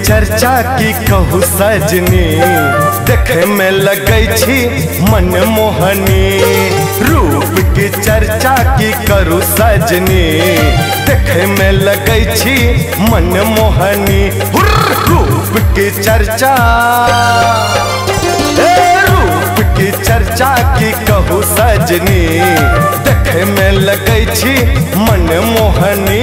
चर्चा की कहू सजनी, देखे में लगै छी मन मोहनी। रूप की चर्चा की करू सजनी, देखे में लगै छी मन मोहनी। रूप की चर्चा, रूप की चर्चा की कहू सजनी, देखे में लगै छी मन मोहनी।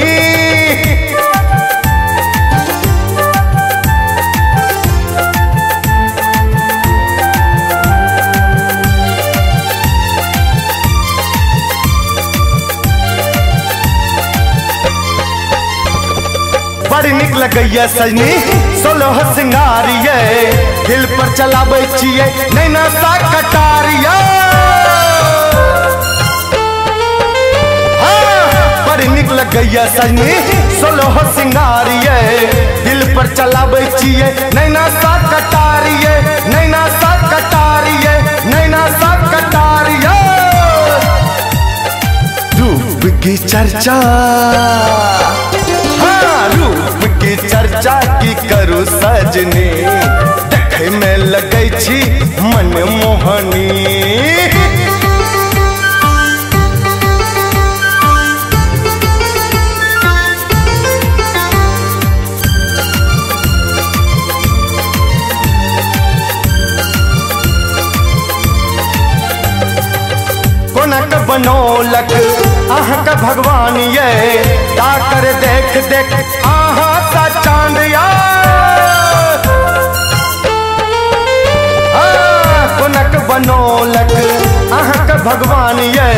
बड़ी निक लगैया सजनी सोलह सिंगारिये, दिल पर चलाबै छियै नैना सा कटारिया। बड़ी निक लगैया सजनी सोलह सिंगारिये, दिल पर चलाबै छियै नैना सा कटारिये, नैना सा कटारिये, नैना सा कटारिया। रूप की चर्चा, रूप की चर्चा की करू सजनी, देखे में लगै छी मन मोहनी। कोनक बनौलक अहाँ का भगवान ये, ताकर देख देख अहाँ सा चांद या। कोनक बनौलक अहाँ का भगवान ये,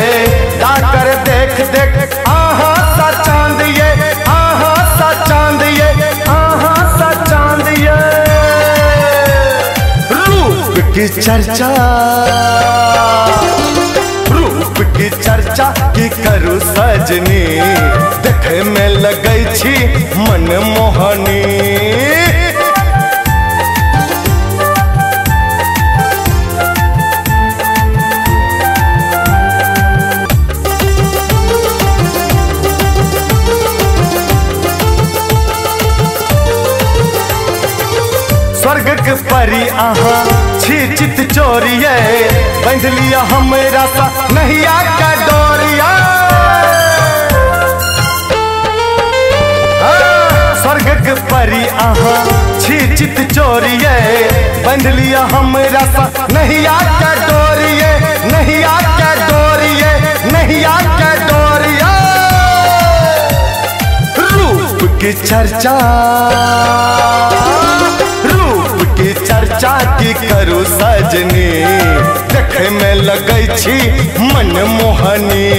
ताकर देख देख अहाँ सा चांद ये, अहाँ सा चांद ये, अहाँ सा चांद ये। रूप की चर्चा, रूप की चर्चा की करू सजनी, देखे में लगै छी मन मोहनी। स्वर्ग के परी अहाँ छी चित चोरिये, बंध लिया हमरा सा नहिया का डोरिया। स्वर्ग के परी अहाँ छी चित चोरिये, बंध लिया हमरा सा नहिया का डोरिये, नहिया का डोरिये, नहिया का डोरिया। रूप की चर्चा, रूप की चर्चा की करू सजनी, देखे में लगै छी मन मोहनी।